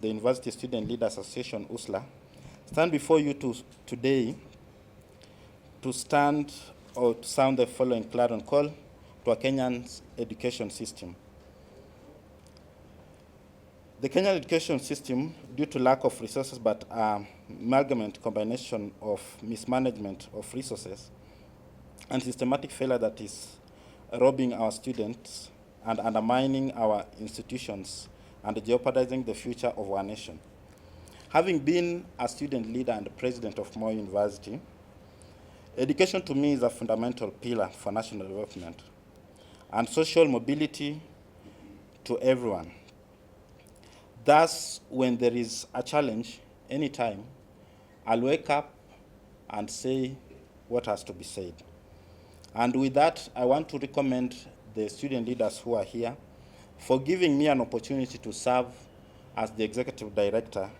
the University Student Leaders Association, USLA, stand before you today to stand or to sound the following clarion call to a Kenyan education system. The Kenyan education system, due to lack of resources but amalgamate combination of mismanagement of resources and systematic failure that is robbing our students and undermining our institutions and jeopardizing the future of our nation. Having been a student leader and president of Moi University, education to me is a fundamental pillar for national development and social mobility to everyone. Thus, when there is a challenge, anytime, I'll wake up and say what has to be said. And with that, I want to recommend the student leaders who are here for giving me an opportunity to serve as the executive director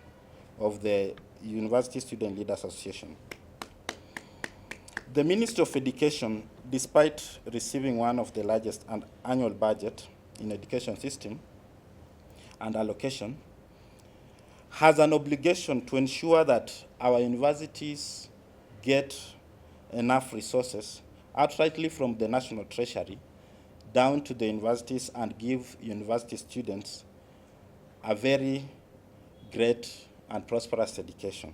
of the University Student Leaders Association. The Ministry of Education, despite receiving one of the largest annual budget in education system and allocation, has an obligation to ensure that our universities get enough resources outrightly from the National Treasury down to the universities and give university students a very great and prosperous education.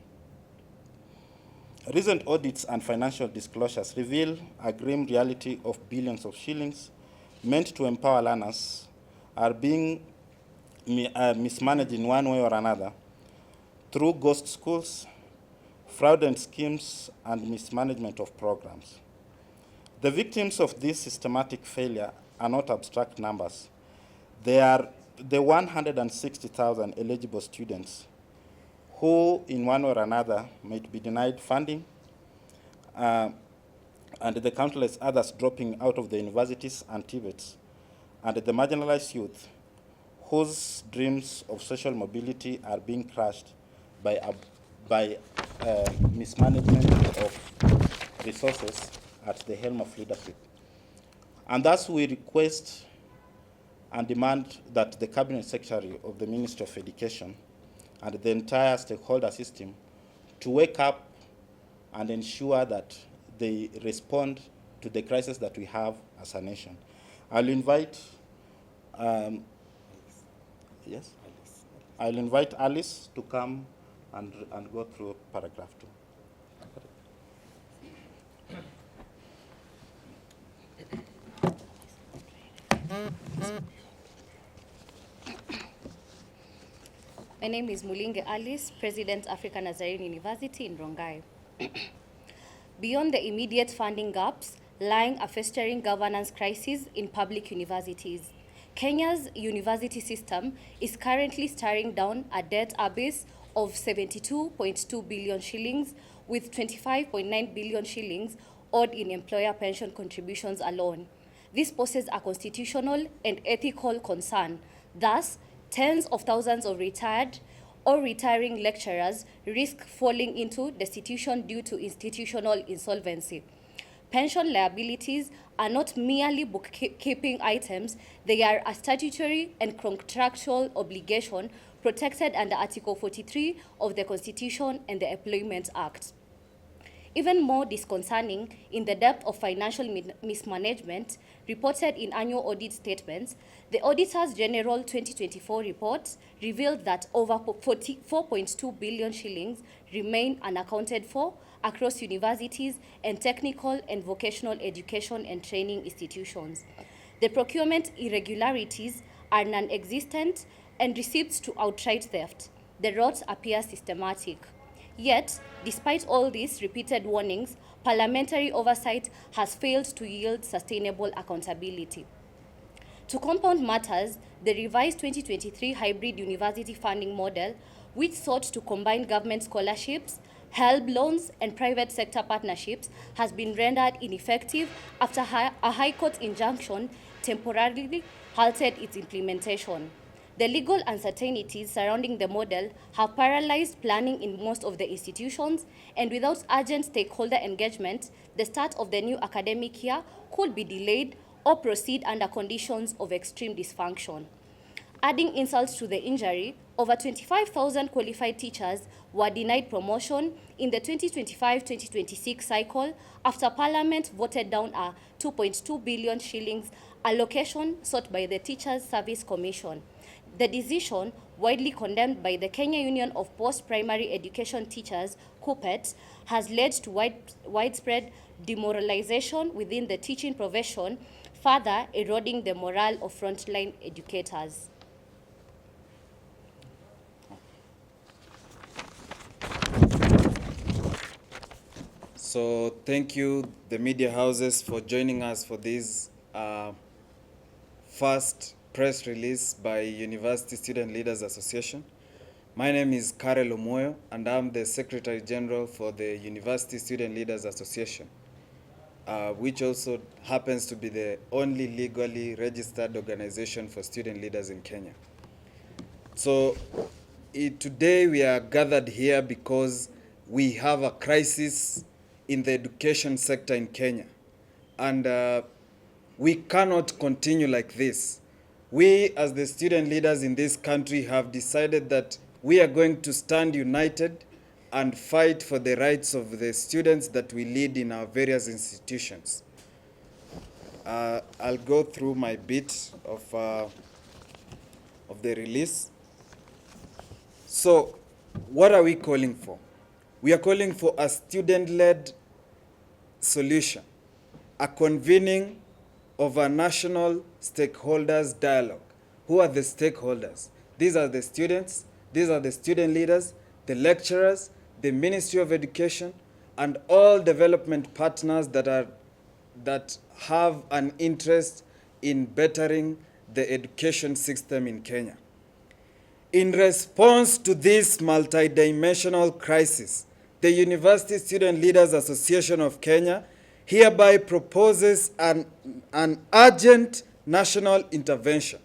Recent audits and financial disclosures reveal a grim reality of billions of shillings meant to empower learners are being mismanaged in one way or another through ghost schools, fraudulent schemes, and mismanagement of programs. The victims of this systematic failure are not abstract numbers. They are the 160,000 eligible students who, in one or another, might be denied funding, and the countless others dropping out of the universities and TVETs, and the marginalized youth whose dreams of social mobility are being crushed by mismanagement of resources at the helm of leadership. And thus we request and demand that the Cabinet Secretary of the Ministry of Education and the entire stakeholder system to wake up and ensure that they respond to the crisis that we have as a nation. I'll invite, I'll invite Alice to come and go through paragraph 2. My name is Mulinge Alice, President, African Nazarene University in Rongai. Beyond the immediate funding gaps, lying a festering governance crisis in public universities, Kenya's university system is currently staring down a debt abyss of 72.2 billion shillings, with 25.9 billion shillings owed in employer pension contributions alone. This poses a constitutional and ethical concern. Thus, tens of thousands of retired or retiring lecturers risk falling into destitution due to institutional insolvency. Pension liabilities are not merely bookkeeping items, they are a statutory and contractual obligation protected under Article 43 of the Constitution and the Employment Act. Even more disconcerting in the depth of financial mismanagement reported in annual audit statements, the Auditor's General 2024 report revealed that over 4.2 billion shillings remain unaccounted for across universities and technical and vocational education and training institutions. The procurement irregularities are non-existent and receipts to outright theft. The rot appear systematic. Yet, despite all these repeated warnings, parliamentary oversight has failed to yield sustainable accountability. To compound matters, the revised 2023 hybrid university funding model, which sought to combine government scholarships, HELB loans, and private sector partnerships, has been rendered ineffective after a High Court injunction temporarily halted its implementation. The legal uncertainties surrounding the model have paralyzed planning in most of the institutions, and without urgent stakeholder engagement, the start of the new academic year could be delayed or proceed under conditions of extreme dysfunction. Adding insult to the injury, over 25,000 qualified teachers were denied promotion in the 2025-2026 cycle after Parliament voted down a 2.2 billion shillings allocation sought by the Teachers Service Commission. The decision, widely condemned by the Kenya Union of Post-Primary Education Teachers, KUPPET, has led to widespread demoralization within the teaching profession, further eroding the morale of frontline educators. So thank you, the media houses, for joining us for this first press release by University Student Leaders Association. My name is Karel Omoyo, and I'm the Secretary General for the University Student Leaders Association, which also happens to be the only legally registered organization for student leaders in Kenya. So today we are gathered here because we have a crisis in the education sector in Kenya. And we cannot continue like this. We, as the student leaders in this country, have decided that we are going to stand united and fight for the rights of the students that we lead in our various institutions. I'll go through my bit of the release. So, what are we calling for? We are calling for a student-led solution, a convening of a national stakeholders dialogue. Who are the stakeholders? These are the students, these are the student leaders, the lecturers, the Ministry of Education, and all development partners that have an interest in bettering the education system in Kenya. In response to this multidimensional crisis, the University Student Leaders Association of Kenya hereby proposes an urgent national intervention.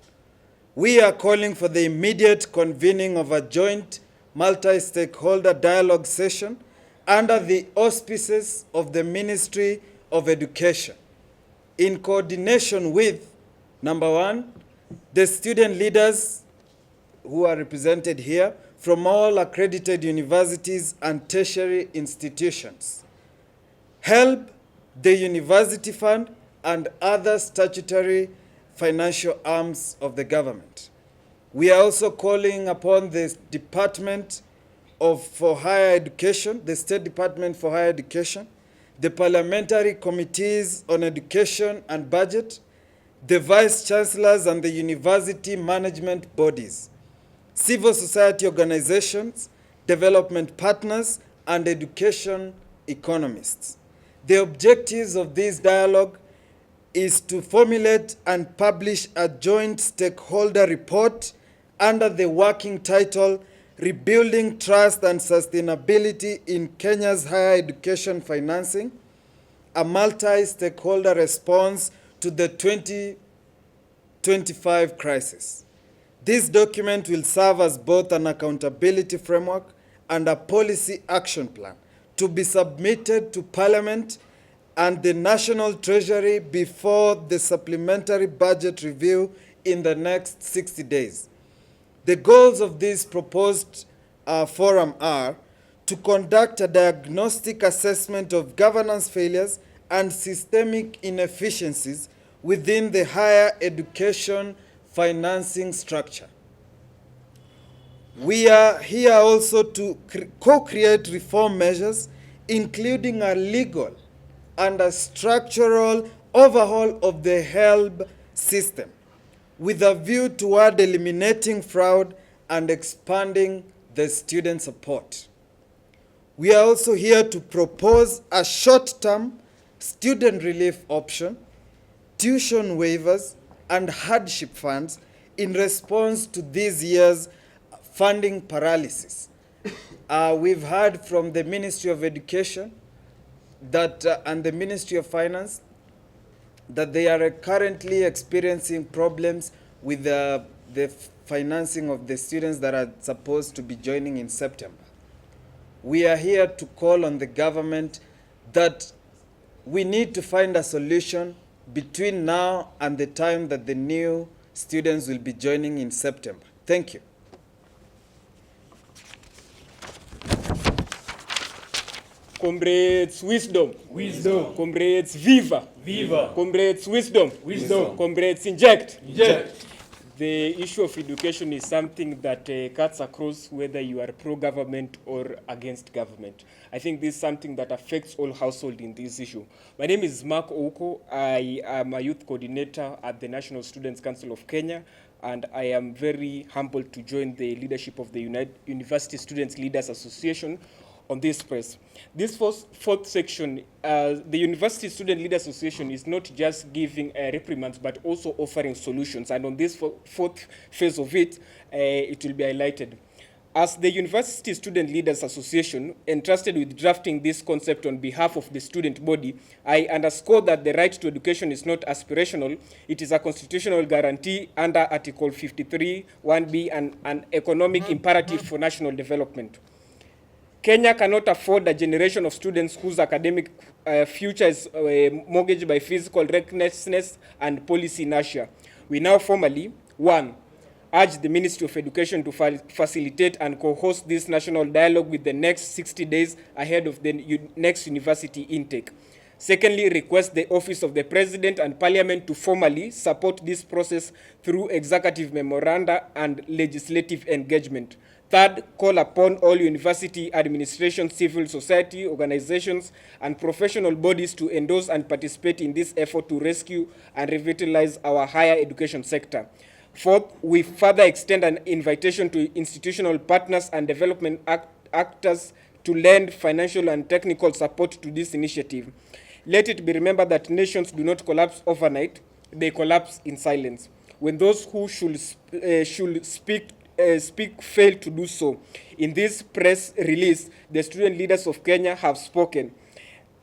We are calling for the immediate convening of a joint multi-stakeholder dialogue session under the auspices of the Ministry of Education, in coordination with, number one, the student leaders who are represented here from all accredited universities and tertiary institutions, HELB, the University Fund, and other statutory financial arms of the government. We are also calling upon the Department for Higher Education, the State Department for Higher Education, the Parliamentary Committees on Education and Budget, the Vice Chancellors and the university management bodies, civil society organizations, development partners, and education economists. The objectives of this dialogue is to formulate and publish a joint stakeholder report under the working title, Rebuilding Trust and Sustainability in Kenya's Higher Education Financing, a multi-stakeholder response to the 2025 crisis. This document will serve as both an accountability framework and a policy action plan to be submitted to Parliament and the National Treasury before the supplementary budget review in the next 60 days. The goals of this proposed forum are to conduct a diagnostic assessment of governance failures and systemic inefficiencies within the higher education financing structure. We are here also to co-create reform measures, including a legal and a structural overhaul of the HELB system, with a view toward eliminating fraud and expanding the student support. We are also here to propose a short-term student relief option, tuition waivers, and hardship funds in response to this year's funding paralysis. We've heard from the Ministry of Education that and the Ministry of Finance that they are currently experiencing problems with the financing of the students that are supposed to be joining in September. We are here to call on the government that we need to find a solution between now and the time that the new students will be joining in September. Thank you. Comrades, wisdom. Wisdom. Comrades, viva. Viva. Comrades, wisdom. Wisdom. Comrades, inject. Inject. The issue of education is something that cuts across whether you are pro-government or against government. I think this is something that affects all households in this issue. My name is Mark Ouko. I am a youth coordinator at the National Students' Council of Kenya, and I am very humbled to join the leadership of the University Students Leaders Association on this press. This fourth section, the University Student Leaders Association is not just giving reprimands, but also offering solutions. And on this fourth phase of it, it will be highlighted. As the University Student Leaders Association, entrusted with drafting this concept on behalf of the student body, I underscore that the right to education is not aspirational. It is a constitutional guarantee under Article 53, 1B, and an economic imperative for national development. Kenya cannot afford a generation of students whose academic future is mortgaged by physical recklessness and policy inertia. We now formally, 1, urge the Ministry of Education to facilitate and co-host this national dialogue with the next 60 days ahead of the next university intake. Secondly, request the Office of the President and Parliament to formally support this process through executive memoranda and legislative engagement. Third, call upon all university administration, civil society organizations, and professional bodies to endorse and participate in this effort to rescue and revitalize our higher education sector. Fourth, we further extend an invitation to institutional partners and development actors to lend financial and technical support to this initiative. Let it be remembered that nations do not collapse overnight, they collapse in silence. When those who should speak fail to do so. In this press release, the student leaders of Kenya have spoken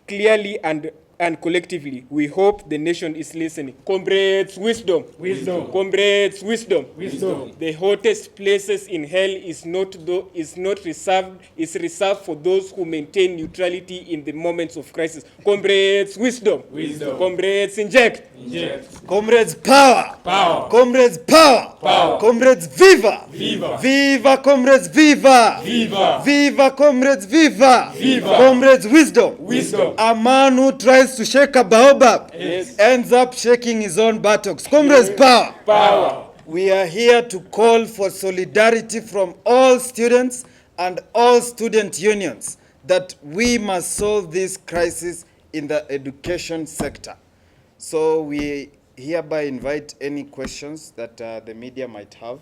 clearly and collectively. We hope the nation is listening. Comrades, wisdom. Wisdom. Comrades, wisdom. Wisdom. The hottest places in hell is reserved for those who maintain neutrality in the moments of crisis. Comrades, wisdom. Wisdom. Comrades, inject. Inject. Comrades, power! Power. Comrades, power! Power. Comrades, viva! Viva. Viva, comrades, viva! Viva. Viva, comrades, viva! Viva. Comrades, wisdom! Wisdom. A man who tries to shake a baobab Yes. ends up shaking his own buttocks. Comrades, power! Power. We are here to call for solidarity from all students and all student unions that we must solve this crisis in the education sector. So we hereby invite any questions that the media might have.